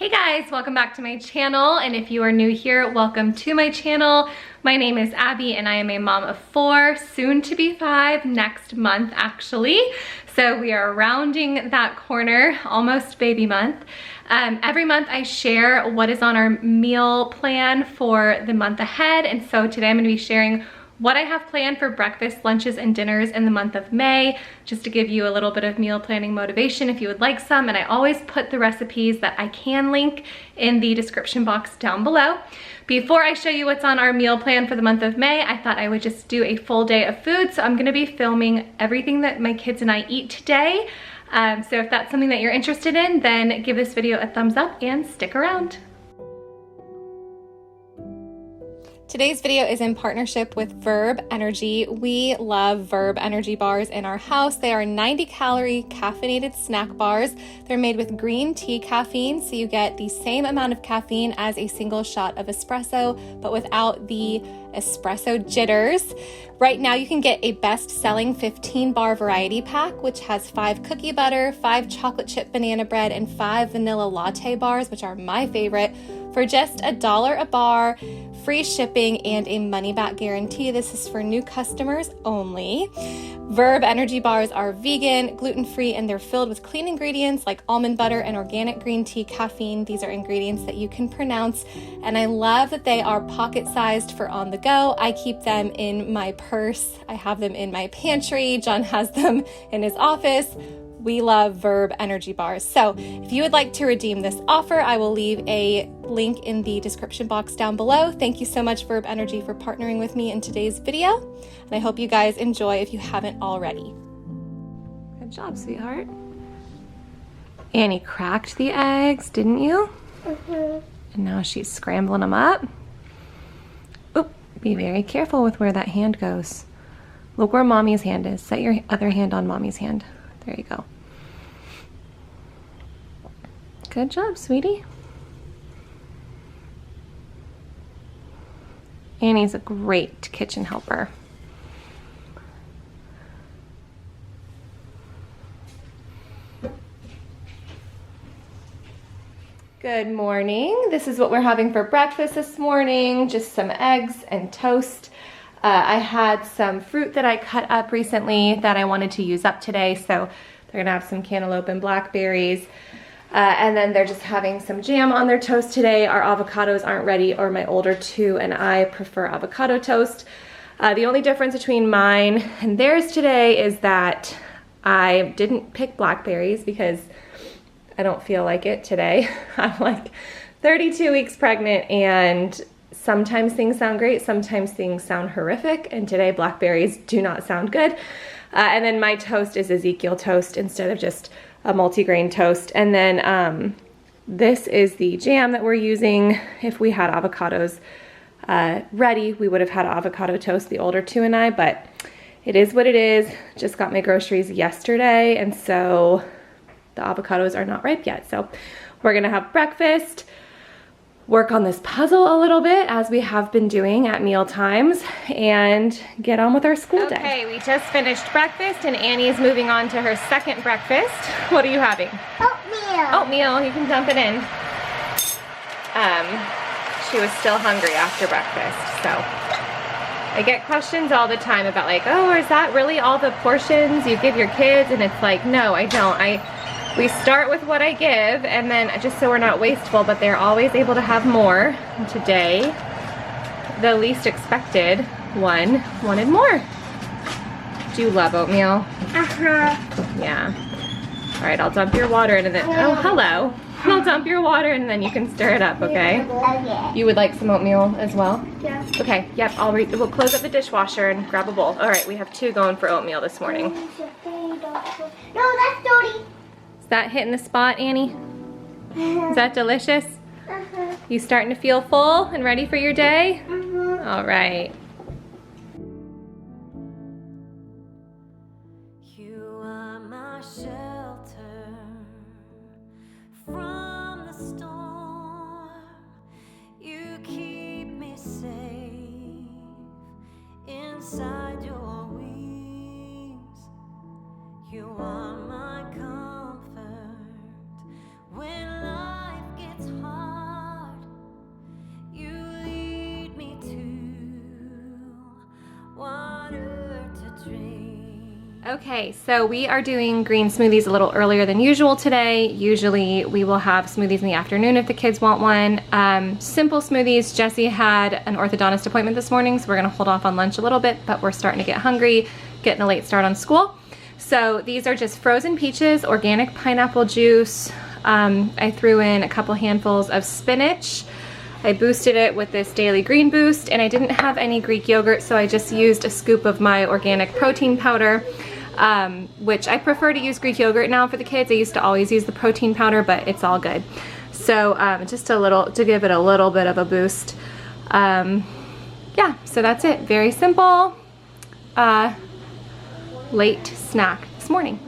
Hey guys, welcome back to my channel, and if you are new here, welcome to my channel. My name is Abby and I am a mom of 4, soon to be 5 next month actually. So we are rounding that corner, almost baby month. Every month I share what is on our meal plan for the month ahead, and so today I'm going to be sharing what I have planned for breakfast, lunches, and dinners in the month of May, just to give you a little bit of meal planning motivation if you would like some. And I always put the recipes that I can link in the description box down below. Before I show you what's on our meal plan for the month of May, I thought I would just do a full day of food. So I'm gonna be filming everything that my kids and I eat today. So if that's something that you're interested in, then give this video a thumbs up and stick around. Today's video is in partnership with Verb Energy. We love Verb Energy bars in our house. They are 90-calorie caffeinated snack bars. They're made with green tea caffeine, so you get the same amount of caffeine as a single shot of espresso, but without the espresso jitters. Right now you can get a best-selling 15-bar variety pack, which has 5 cookie butter, 5 chocolate chip banana bread, and 5 vanilla latte bars, which are my favorite, for just $1 a bar, free shipping, and a money-back guarantee. This is for new customers only. Verb Energy bars are vegan, gluten-free, and they're filled with clean ingredients like almond butter and organic green tea caffeine. These are ingredients that you can pronounce, and I love that they are pocket-sized for on the go. I keep them in my purse. I have them in my pantry. John has them in his office. We love Verb Energy bars. So if you would like to redeem this offer, I will leave a link in the description box down below. Thank you so much, Verb Energy, for partnering with me in today's video. And I hope you guys enjoy if you haven't already. Good job, sweetheart. Annie cracked the eggs, didn't you? Mm-hmm. And now she's scrambling them up. Oh, be very careful with where that hand goes. Look where mommy's hand is. Set your other hand on mommy's hand. There you go. Good job, sweetie. Annie's a great kitchen helper. Good morning. This is what we're having for breakfast this morning. Just some eggs and toast. I had some fruit that I cut up recently that I wanted to use up today, so they're gonna have some cantaloupe and blackberries. And then they're just having some jam on their toast today. Our avocados aren't ready, or my older 2 and I prefer avocado toast. The only difference between mine and theirs today is that I didn't pick blackberries because I don't feel like it today. I'm like 32 weeks pregnant, and sometimes things sound great, sometimes things sound horrific, and today blackberries do not sound good. And then my toast is Ezekiel toast instead of just a multigrain toast. And then this is the jam that we're using. If we had avocados ready, we would have had avocado toast, the older 2 and I, but it is what it is. Just got my groceries yesterday, and so the avocados are not ripe yet. So we're gonna have breakfast, work on this puzzle a little bit as we have been doing at meal times, and get on with our school day. Okay, we just finished breakfast and Annie's moving on to her second breakfast. What are you having? Oatmeal. Oatmeal, you can dump it in. She was still hungry after breakfast, so. I get questions all the time about like, oh, is that really all the portions you give your kids? And it's like, no, I don't. We start with what I give, and then just so we're not wasteful, but they're always able to have more. And today, the least expected one wanted more. Do you love oatmeal? Uh-huh. Yeah. All right, I'll dump your water in and then, oh, hello. I'll dump your water in and then you can stir it up, okay? Okay. You would like some oatmeal as well? Yeah. Okay, yep, we'll close up the dishwasher and grab a bowl. All right, we have 2 going for oatmeal this morning. No, that's Dodie. Is that hitting the spot, Annie? Is that delicious? Uh-huh. You starting to feel full and ready for your day? Uh-huh. All right. You are my shelter from the storm. You keep me safe inside your wings. You are my comfort when life gets hard. Okay, so we are doing green smoothies a little earlier than usual today. Usually we will have smoothies in the afternoon if the kids want one. Simple smoothies. Jesse had an orthodontist appointment this morning, so we're gonna hold off on lunch a little bit, but we're starting to get hungry, getting a late start on school. So these are just frozen peaches, organic pineapple juice. I threw in a couple handfuls of spinach. I boosted it with this Daily Green Boost, and I didn't have any Greek yogurt, so I just used a scoop of my organic protein powder. Which I prefer to use Greek yogurt now for the kids. I used to always use the protein powder, but it's all good. So just a little, to give it a little bit of a boost. Yeah, so that's it. Very simple, late snack this morning.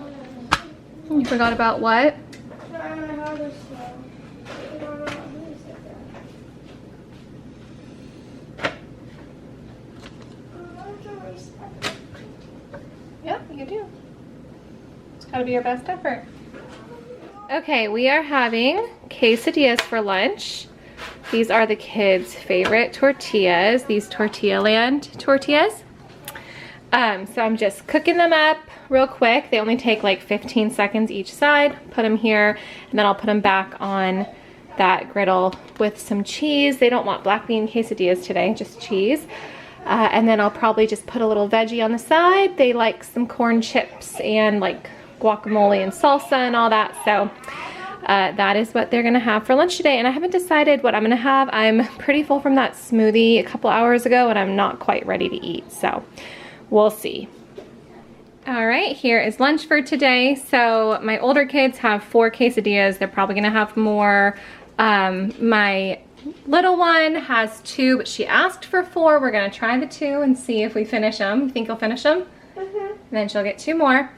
You forgot about what? Yep, you do. It's gotta be your best effort. Okay, we are having quesadillas for lunch. These are the kids' favorite tortillas, these Tortilla Land tortillas. So I'm just cooking them up real quick. They only take like 15 seconds each side. Put them here, and then I'll put them back on that griddle with some cheese. They don't want black bean quesadillas today, just cheese. And then I'll probably just put a little veggie on the side. They like some corn chips and like guacamole and salsa and all that. So that is what they're gonna have for lunch today. And I haven't decided what I'm gonna have. I'm pretty full from that smoothie a couple hours ago, and I'm not quite ready to eat. So we'll see. All right, here is lunch for today. So my older kids have 4 quesadillas. They're probably gonna have more. My little one has 2, but she asked for 4. We're gonna try the 2 and see if we finish them. You think you'll finish them? Mm-hmm. Then she'll get 2 more.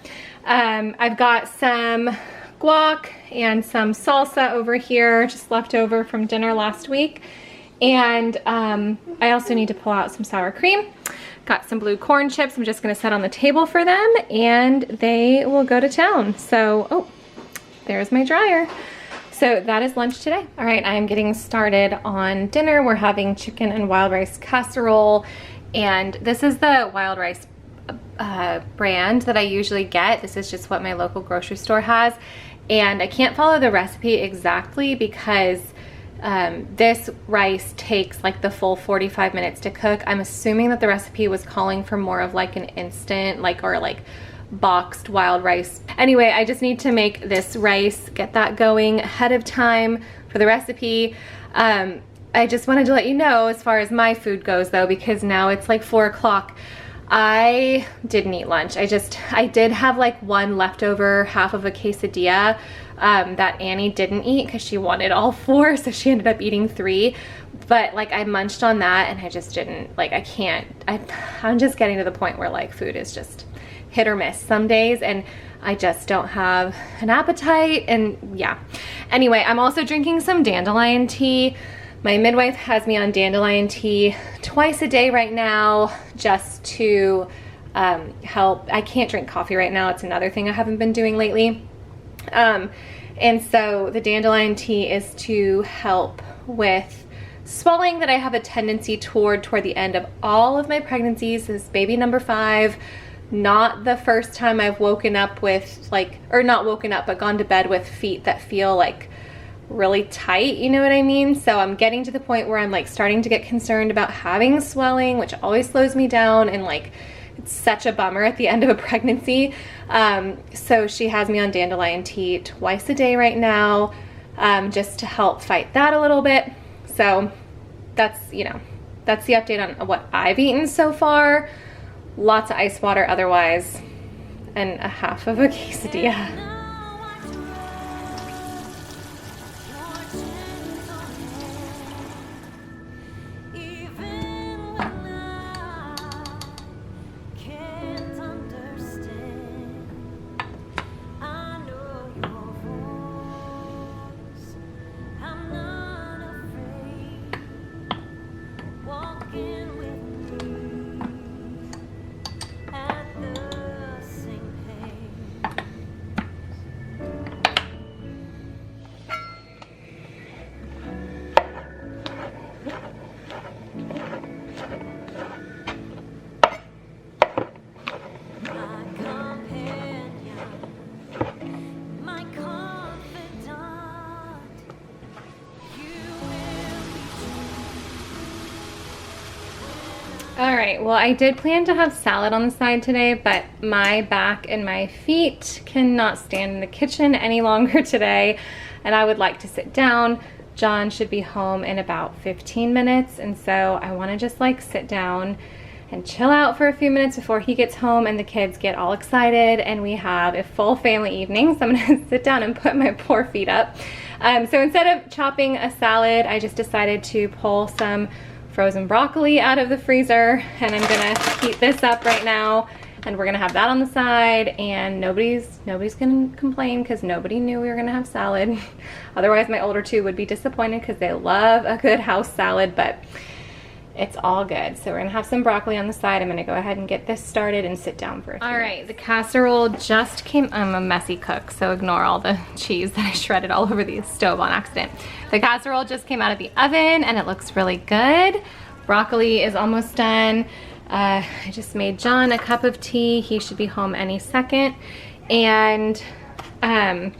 I've got some guac and some salsa over here, just left over from dinner last week. And I also need to pull out some sour cream. Got some blue corn chips. I'm just gonna set on the table for them, and they will go to town. So, oh, there's my dryer. So that is lunch today. All right, I am getting started on dinner. We're having chicken and wild rice casserole, and this is the wild rice brand that I usually get. This is just what my local grocery store has, and I can't follow the recipe exactly because this rice takes like the full 45 minutes to cook. I'm assuming that the recipe was calling for more of like an instant, or boxed wild rice. Anyway, I just need to make this rice, get that going ahead of time for the recipe. I just wanted to let you know as far as my food goes though, because now it's like 4 o'clock. I didn't eat lunch. I did have like one leftover half of a quesadilla that Annie didn't eat because she wanted all 4, so she ended up eating 3. But like I munched on that, and I just didn't, like I'm just getting to the point where like food is just hit or miss some days, and I just don't have an appetite, and yeah. Anyway, I'm also drinking some dandelion tea. My midwife has me on dandelion tea twice a day right now, just to help. I can't drink coffee right now. It's another thing I haven't been doing lately. And so the dandelion tea is to help with swelling that I have a tendency toward the end of all of my pregnancies. This is baby number 5. Not the first time I've woken up with not woken up, but gone to bed with feet that feel like really tight, you know what I mean? So I'm getting to the point where I'm like starting to get concerned about having swelling, which always slows me down, and like it's such a bummer at the end of a pregnancy. So she has me on dandelion tea twice a day right now, just to help fight that a little bit. So that's the update on what I've eaten so far. Lots of ice water otherwise, and a half of a quesadilla. All right, well, I did plan to have salad on the side today, but my back and my feet cannot stand in the kitchen any longer today, and I would like to sit down. John should be home in about 15 minutes, and so I want to just like sit down and chill out for a few minutes before he gets home and the kids get all excited and we have a full family evening. So I'm gonna sit down and put my poor feet up. So instead of chopping a salad, I just decided to pull some frozen broccoli out of the freezer, and I'm gonna heat this up right now, and we're gonna have that on the side, and nobody's gonna complain because nobody knew we were gonna have salad. Otherwise my older two would be disappointed because they love a good house salad, but it's all good. So we're gonna have some broccoli on the side. I'm gonna go ahead and get this started and sit down for a few minutes. All right, the casserole just came, I'm a messy cook, so ignore all the cheese that I shredded all over the stove on accident. The casserole just came out of the oven and it looks really good. Broccoli is almost done. I just made John a cup of tea. He should be home any second. And I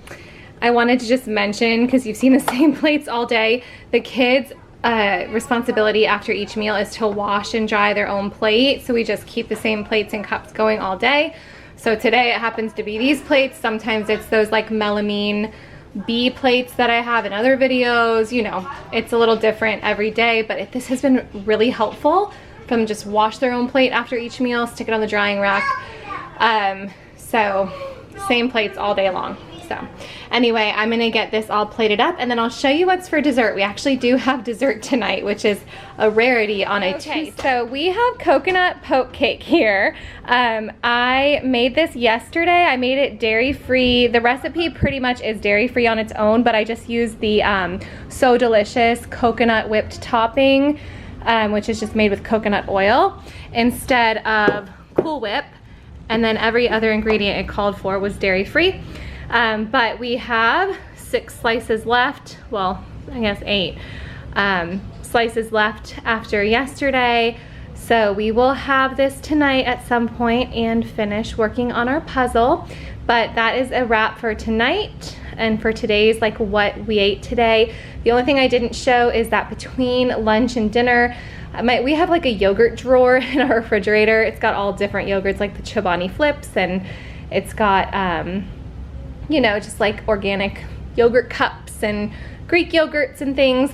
wanted to just mention, because you've seen the same plates all day, the kids' responsibility after each meal is to wash and dry their own plate. So we just keep the same plates and cups going all day. So today it happens to be these plates. Sometimes it's those like melamine B plates that I have in other videos. You know, it's a little different every day, but this has been really helpful for them to just wash their own plate after each meal, stick it on the drying rack. So same plates all day long. So anyway, I'm gonna get this all plated up and then I'll show you what's for dessert. We actually do have dessert tonight, which is a rarity on a Tuesday. So we have coconut poke cake here. I made this yesterday. I made it dairy-free. The recipe pretty much is dairy-free on its own, but I just used the So Delicious coconut whipped topping, which is just made with coconut oil instead of Cool Whip. And then every other ingredient it called for was dairy-free. But we have 6 slices left, well, I guess 8 slices left after yesterday. So we will have this tonight at some point and finish working on our puzzle. But that is a wrap for tonight and for today's, like what we ate today. The only thing I didn't show is that between lunch and dinner, we have like a yogurt drawer in our refrigerator. It's got all different yogurts like the Chobani Flips, and it's got you know, just like organic yogurt cups and Greek yogurts and things,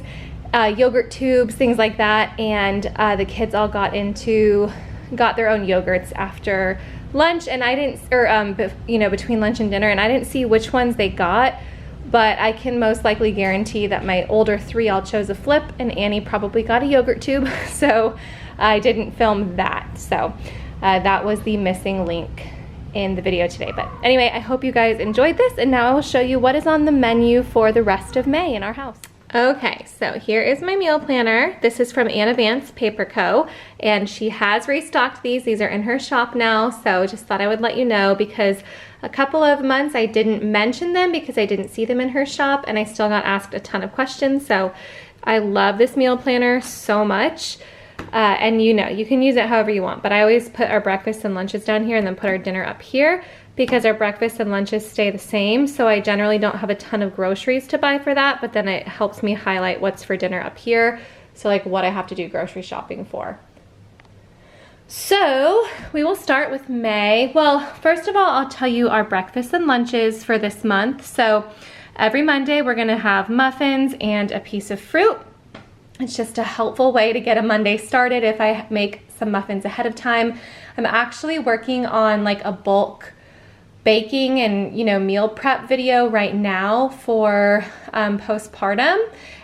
yogurt tubes, things like that. And the kids all got their own yogurts after lunch, and I didn't, or you know, between lunch and dinner, and I didn't see which ones they got, but I can most likely guarantee that my older 3 all chose a flip, and Annie probably got a yogurt tube, so I didn't film that. So that was the missing link in the video today. But anyway, I hope you guys enjoyed this, and now I will show you what is on the menu for the rest of May in our house. Okay, so here is my meal planner. This is from Anna Vance Paper Co. And she has restocked these. These are in her shop now, so just thought I would let you know, because a couple of months I didn't mention them because I didn't see them in her shop, and I still got asked a ton of questions. So I love this meal planner so much. And you know, you can use it however you want, but I always put our breakfasts and lunches down here and then put our dinner up here because our breakfasts and lunches stay the same. So I generally don't have a ton of groceries to buy for that, but then it helps me highlight what's for dinner up here. So like what I have to do grocery shopping for. So we will start with May. Well, first of all, I'll tell you our breakfasts and lunches for this month. So every Monday we're gonna have muffins and a piece of fruit. It's just a helpful way to get a Monday started if I make some muffins ahead of time. I'm actually working on like a bulk baking and, you know, meal prep video right now for postpartum.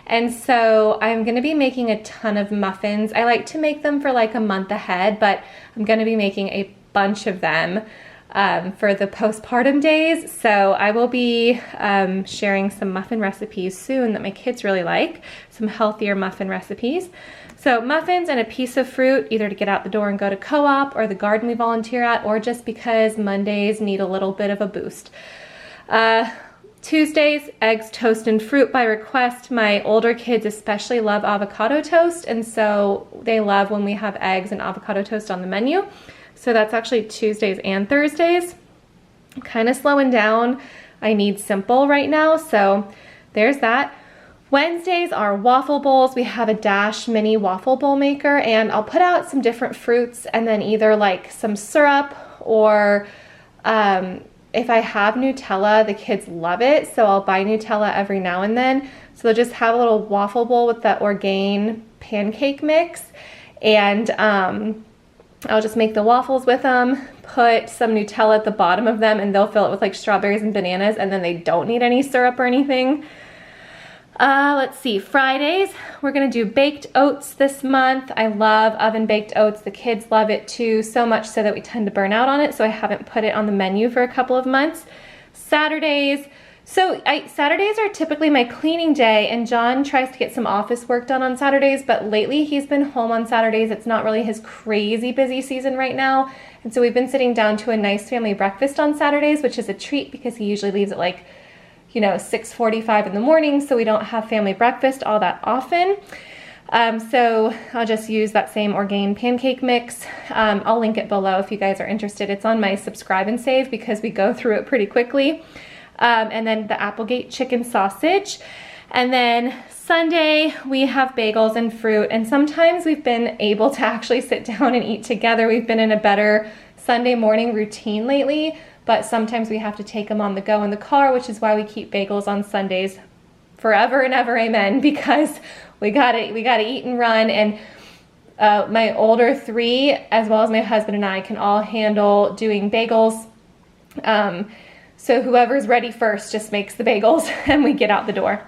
And so I'm gonna be making a ton of muffins. I like to make them for like a month ahead, but I'm gonna be making a bunch of them for the postpartum days. So I will be sharing some muffin recipes soon that my kids really like, some healthier muffin recipes. So muffins and a piece of fruit, either to get out the door and go to co-op or the garden we volunteer at, or just because Mondays need a little bit of a boost. Tuesdays, eggs, toast, and fruit by request. My older kids especially love avocado toast, and so they love when we have eggs and avocado toast on the menu. So that's actually Tuesdays and Thursdays. I'm kind of slowing down. I need simple right now, so there's that. Wednesdays are waffle bowls. We have a Dash mini waffle bowl maker, and I'll put out some different fruits and then either like some syrup or if I have Nutella, the kids love it, so I'll buy Nutella every now and then. So they'll just have a little waffle bowl with the Orgain pancake mix, and I'll just make the waffles with them, put some Nutella at the bottom of them, and they'll fill it with like strawberries and bananas, and then they don't need any syrup or anything. Let's see, Fridays, we're gonna do baked oats this month. I love oven baked oats. The kids love it too, so much so that we tend to burn out on it, so I haven't put it on the menu for a couple of months. Saturdays are typically my cleaning day, and John tries to get some office work done on Saturdays, but lately he's been home on Saturdays. It's not really his crazy busy season right now, and so we've been sitting down to a nice family breakfast on Saturdays, which is a treat because he usually leaves at like, 6:45 in the morning, so we don't have family breakfast all that often. So I'll just use that same Orgain pancake mix. I'll link it below if you guys are interested. It's on my subscribe and save because we go through it pretty quickly. And then the Applegate chicken sausage. And then Sunday we have bagels and fruit, and sometimes we've been able to actually sit down and eat together. We've been in a better Sunday morning routine lately, but sometimes we have to take them on the go in the car, which is why we keep bagels on Sundays forever and ever, amen, because we gotta eat and run. And my older three, as well as my husband and I, can all handle doing bagels. So whoever's ready first just makes the bagels and we get out the door.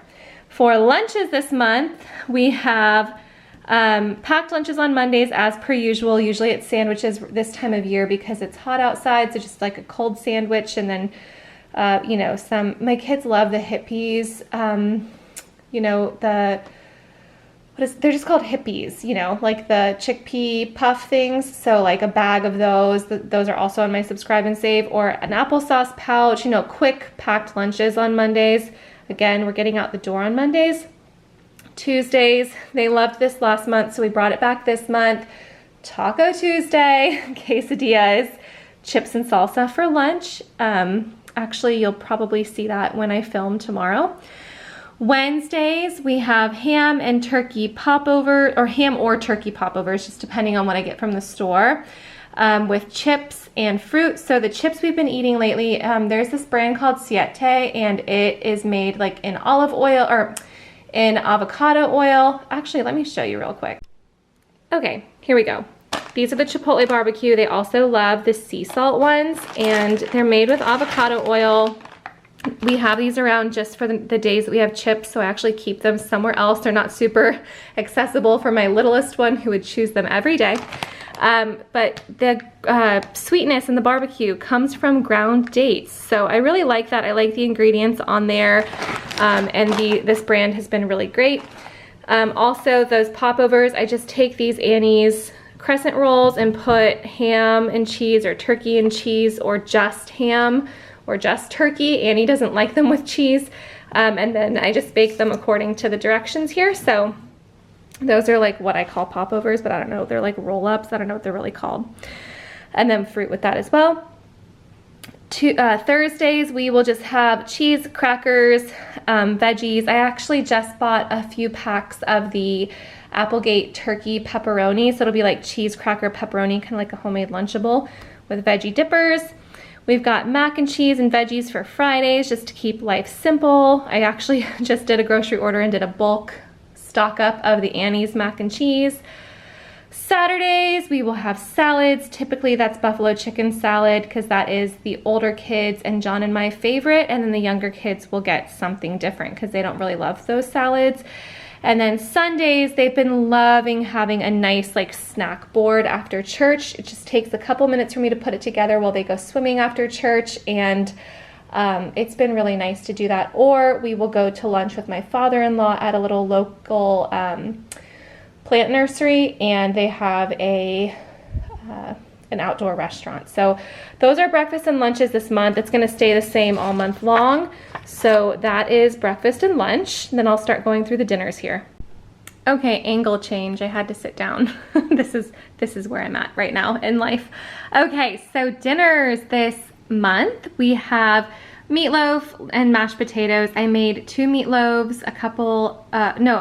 For lunches this month, we have packed lunches on Mondays as per usual. Usually it's sandwiches this time of year because it's hot outside, so just like a cold sandwich, and then my kids love the hippies, they're just called hippies, like the chickpea puff things. So like a bag of those are also on my subscribe and save, or an applesauce pouch, quick packed lunches on Mondays. Again, we're getting out the door on Mondays. Tuesdays, they loved this last month, so we brought it back this month. Taco Tuesday, quesadillas, chips and salsa for lunch. Actually, you'll probably see that when I film tomorrow. Wednesdays, we have ham and turkey popover, or ham or turkey popovers, just depending on what I get from the store, with chips and fruit. So the chips we've been eating lately, there's this brand called Siete, and it is made like in olive oil or in avocado oil. Actually, let me show you real quick. Okay, here we go. These are the Chipotle barbecue. They also love the sea salt ones, and they're made with avocado oil. We have these around just for the days that we have chips, so I actually keep them somewhere else. They're not super accessible for my littlest one who would choose them every day. But the sweetness in the barbecue comes from ground dates. So I really like that. I like the ingredients on there, and this brand has been really great. Also, those popovers, I just take these Annie's crescent rolls and put ham and cheese, or turkey and cheese, or just ham, or just turkey. Annie doesn't like them with cheese. And then I just bake them according to the directions here. So those are like what I call popovers, but I don't know, they're like roll-ups. I don't know what they're really called. And then fruit with that as well. Thursdays, we will just have cheese, crackers, veggies. I actually just bought a few packs of the Applegate turkey pepperoni. So it'll be like cheese, cracker, pepperoni, kind of like a homemade Lunchable with veggie dippers. We've got mac and cheese and veggies for Fridays, just to keep life simple. I actually just did a grocery order and did a bulk stock up of the Annie's mac and cheese. Saturdays, we will have salads. Typically that's buffalo chicken salad, because that is the older kids and John and my favorite, and then the younger kids will get something different because they don't really love those salads. And then Sundays, they've been loving having a nice like snack board after church. It just takes a couple minutes for me to put it together while they go swimming after church, and it's been really nice to do that. Or we will go to lunch with my father-in-law at a little local plant nursery, and they have an outdoor restaurant. So those are breakfast and lunches this month. It's gonna stay the same all month long. So that is breakfast and lunch. And then I'll start going through the dinners here. Okay, angle change. I had to sit down. This is where I'm at right now in life. Okay, so dinners this month, we have meatloaf and mashed potatoes. I made 2 meatloaves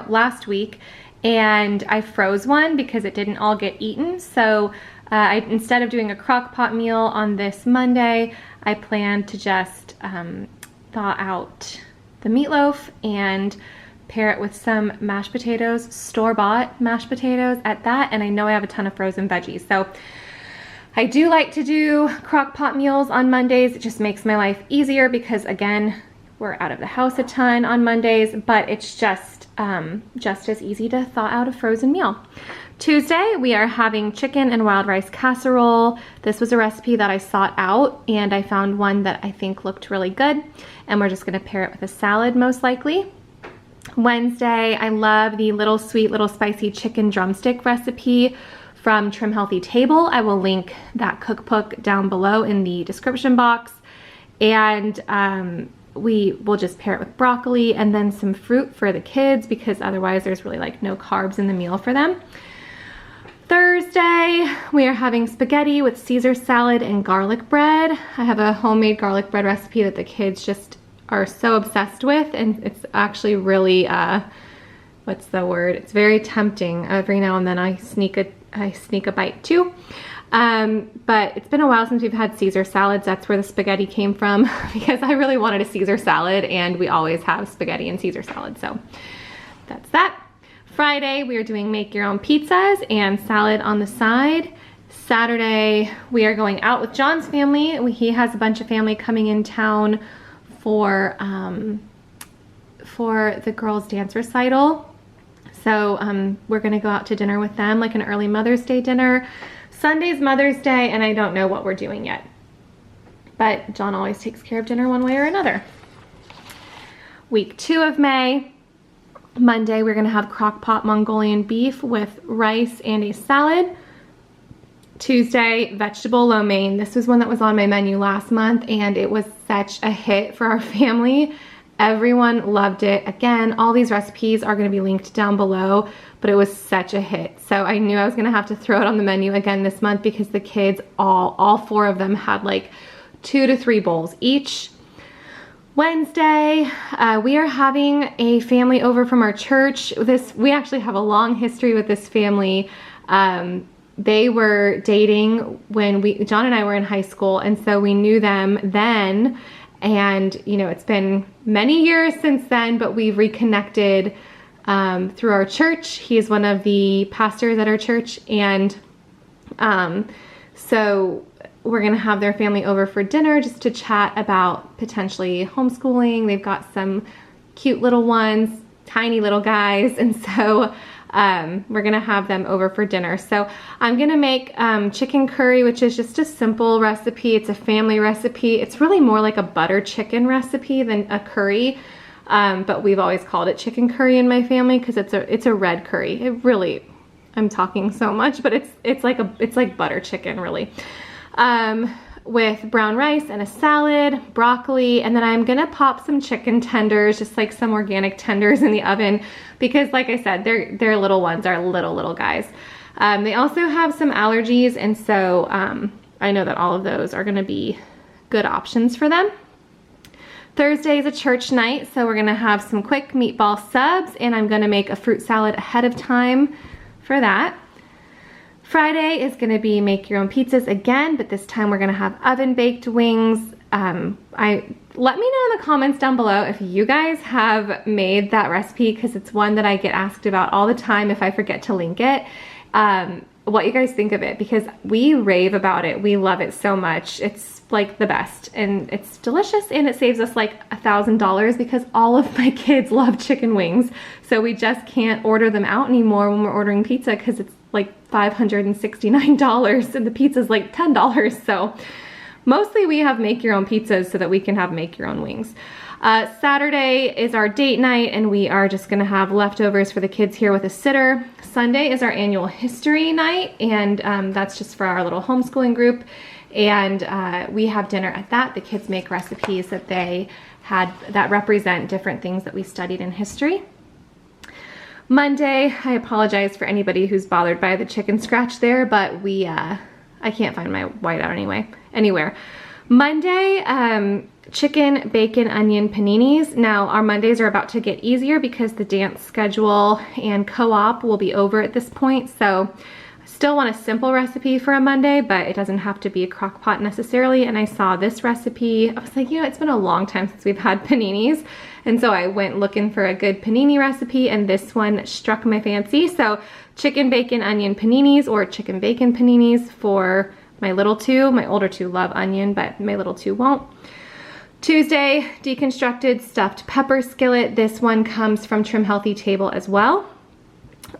last week, and I froze one because it didn't all get eaten. So instead of doing a crock pot meal on this Monday, I plan to just thaw out the meatloaf and pair it with some mashed potatoes, store-bought mashed potatoes at that, and I know I have a ton of frozen veggies. So I do like to do crock pot meals on Mondays. It just makes my life easier because, again, we're out of the house a ton on Mondays, but it's just as easy to thaw out a frozen meal. Tuesday, we are having chicken and wild rice casserole. This was a recipe that I sought out, and I found one that I think looked really good, and we're just gonna pair it with a salad most likely. Wednesday, I love the little sweet, little spicy chicken drumstick recipe from Trim Healthy Table. I will link that cookbook down below in the description box. And we will just pair it with broccoli and then some fruit for the kids because otherwise there's really like no carbs in the meal for them. Thursday, we are having spaghetti with Caesar salad and garlic bread. I have a homemade garlic bread recipe that the kids just are so obsessed with, and it's actually really, what's the word? It's very tempting. Every now and then I sneak a bite too. But it's been a while since we've had Caesar salads. That's where the spaghetti came from because I really wanted a Caesar salad, and we always have spaghetti and Caesar salad. So that's that. Friday, we are doing make your own pizzas and salad on the side. Saturday, we are going out with John's family. He has a bunch of family coming in town for the girls' dance recital. So we're gonna go out to dinner with them, like an early Mother's Day dinner. Sunday's Mother's Day, and I don't know what we're doing yet. But John always takes care of dinner one way or another. Week 2 of May, Monday, we're gonna have crock pot Mongolian beef with rice and a salad. Tuesday, vegetable lo mein. This was one that was on my menu last month, and it was such a hit for our family. Everyone loved it. Again, all these recipes are going to be linked down below, but it was such a hit. So I knew I was going to have to throw it on the menu again this month because the kids, all 4 of them had like 2 to 3 bowls each. Wednesday, we are having a family over from our church. We actually have a long history with this family. They were dating when John and I were in high school, and so we knew them then. And you know, it's been many years since then, but we've reconnected through our church. He is one of the pastors at our church, and so we're gonna have their family over for dinner just to chat about potentially homeschooling. They've got some cute little ones, tiny little guys, and so we're gonna have them over for dinner. So I'm gonna make chicken curry, which is just a simple recipe. It's a family recipe. It's really more like a butter chicken recipe than a curry, but we've always called it chicken curry in my family because it's a red curry. It really, I'm talking so much, but it's like butter chicken really. With brown rice and a salad, broccoli, and then I'm gonna pop some chicken tenders, just like some organic tenders in the oven because like I said, their little ones are little guys. They also have some allergies, and so I know that all of those are gonna be good options for them. Thursday is a church night, so we're gonna have some quick meatball subs, and I'm gonna make a fruit salad ahead of time for that. Friday is gonna be make your own pizzas again, but this time we're gonna have oven baked wings. Let me know in the comments down below if you guys have made that recipe, because it's one that I get asked about all the time if I forget to link it. What you guys think of it, because we rave about it. We love it so much. It's like the best, and it's delicious, and it saves us like $1,000 because all of my kids love chicken wings. So we just can't order them out anymore when we're ordering pizza because it's like $569 and the pizza's like $10. So mostly we have make your own pizzas so that we can have make your own wings. Saturday is our date night, and we are just gonna have leftovers for the kids here with a sitter. Sunday is our annual history night, and that's just for our little homeschooling group. And we have dinner at that. The kids make recipes that they had that represent different things that we studied in history. Monday, I apologize for anybody who's bothered by the chicken scratch there, but I can't find my whiteout anywhere. Monday, chicken, bacon, onion paninis. Now our Mondays are about to get easier because the dance schedule and co-op will be over at this point. So I still want a simple recipe for a Monday, but it doesn't have to be a crock pot necessarily. And I saw this recipe. I was like, you know, it's been a long time since we've had paninis. And so I went looking for a good panini recipe, and this one struck my fancy. So chicken, bacon, onion paninis, or chicken bacon paninis for my little two. My older two love onion, but my little two won't. Tuesday, deconstructed stuffed pepper skillet. This one comes from Trim Healthy Table as well.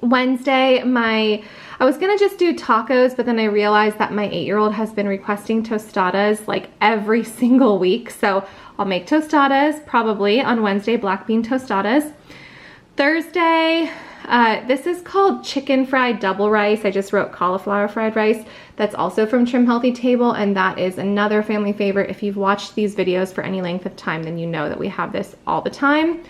Wednesday, I was gonna just do tacos, but then I realized that my 8-year-old has been requesting tostadas like every single week. So I'll make tostadas probably on Wednesday, black bean tostadas. Thursday, this is called chicken fried double rice. I just wrote cauliflower fried rice. That's also from Trim Healthy Table, and that is another family favorite. If you've watched these videos for any length of time, then you know that we have this all the time.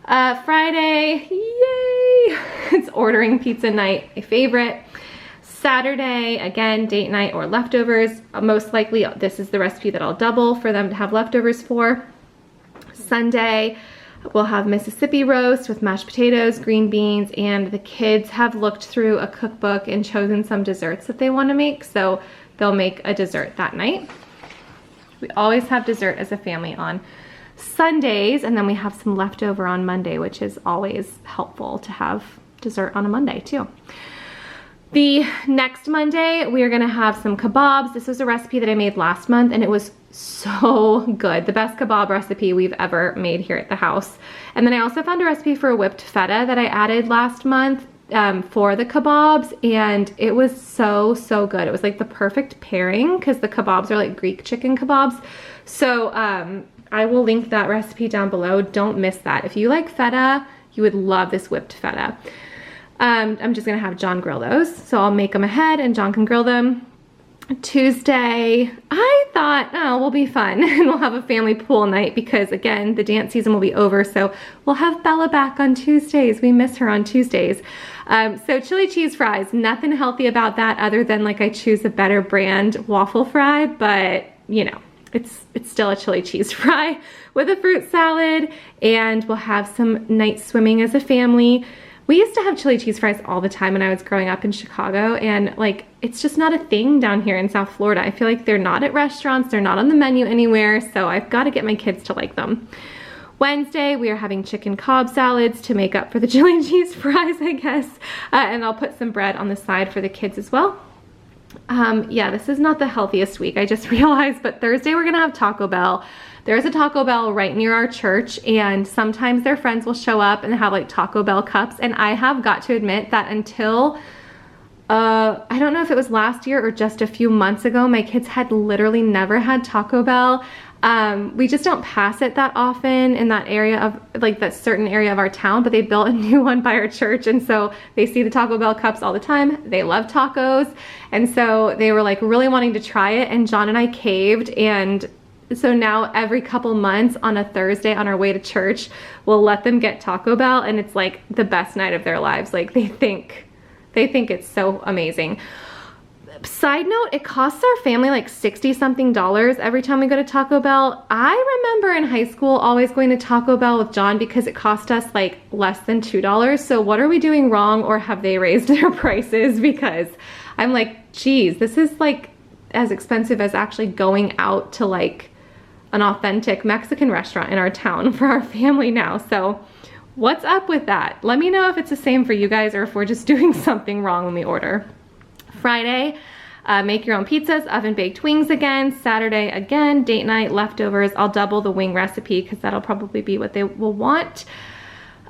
Friday, yay! It's ordering pizza night, a favorite. Saturday, again, date night or leftovers. Most likely, this is the recipe that I'll double for them to have leftovers for. Sunday, we'll have Mississippi roast with mashed potatoes, green beans, and the kids have looked through a cookbook and chosen some desserts that they want to make, so they'll make a dessert that night. We always have dessert as a family on Sundays, and then we have some leftover on Monday, which is always helpful to have dessert on a Monday too. The next Monday, we are gonna have some kebabs. This was a recipe that I made last month, and it was so good. The best kebab recipe we've ever made here at the house. And then I also found a recipe for a whipped feta that I added last month for the kebabs, and it was so, so good. It was like the perfect pairing because the kebabs are like Greek chicken kebabs. So I will link that recipe down below. Don't miss that. If you like feta, you would love this whipped feta. I'm just gonna have John grill those. So I'll make them ahead and John can grill them. Tuesday, I thought, oh, will be fun and we'll have a family pool night because again, the dance season will be over. So we'll have Bella back on Tuesdays. We miss her on Tuesdays. So chili cheese fries, nothing healthy about that other than like I choose a better brand waffle fry, but you know, it's still a chili cheese fry with a fruit salad, and we'll have some night swimming as a family. We used to have chili cheese fries all the time when I was growing up in Chicago, and like it's just not a thing down here in South Florida. I feel like they're not at restaurants, they're not on the menu anywhere, so I've got to get my kids to like them. Wednesday, we are having chicken Cobb salads to make up for the chili cheese fries, I guess, and I'll put some bread on the side for the kids as well. Yeah, this is not the healthiest week, I just realized, but Thursday we're gonna have Taco Bell. There's a Taco Bell right near our church, and sometimes their friends will show up and have like Taco Bell cups, and I have got to admit that until, I don't know if it was last year or just a few months ago, my kids had literally never had Taco Bell. We just don't pass it that often in that area of, like that certain area of our town, but they built a new one by our church, and so they see the Taco Bell cups all the time. They love tacos, and so they were like really wanting to try it, and John and I caved, and so now every couple months on a Thursday on our way to church, we'll let them get Taco Bell, and it's like the best night of their lives. Like they think it's so amazing. Side note, it costs our family like $60-something every time we go to Taco Bell. I remember in high school always going to Taco Bell with John because it cost us like less than $2. So what are we doing wrong, or have they raised their prices? Because I'm like, geez, this is like as expensive as actually going out to like an authentic Mexican restaurant in our town for our family now. So what's up with that? Let me know if it's the same for you guys or if we're just doing something wrong when we order. Friday, make your own pizzas, oven baked wings again. Saturday, again, date night, leftovers. I'll double the wing recipe because that'll probably be what they will want.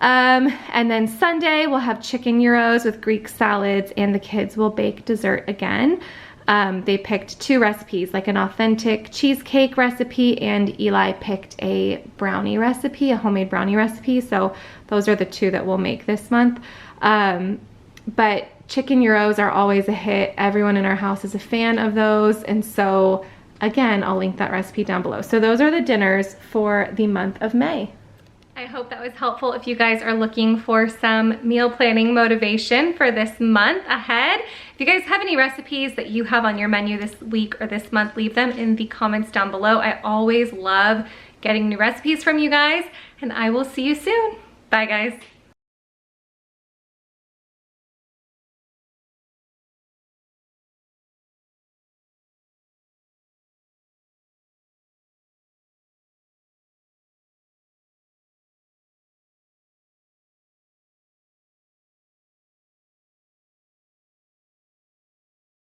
And then Sunday, we'll have chicken gyros with Greek salads, and the kids will bake dessert again. They picked two recipes, like an authentic cheesecake recipe, and Eli picked a brownie recipe, a homemade brownie recipe. So those are the two that we'll make this month. But chicken gyros are always a hit. Everyone in our house is a fan of those. And so again, I'll link that recipe down below. So those are the dinners for the month of May. I hope that was helpful if you guys are looking for some meal planning motivation for this month ahead. If you guys have any recipes that you have on your menu this week or this month, leave them in the comments down below. I always love getting new recipes from you guys, and I will see you soon. Bye guys.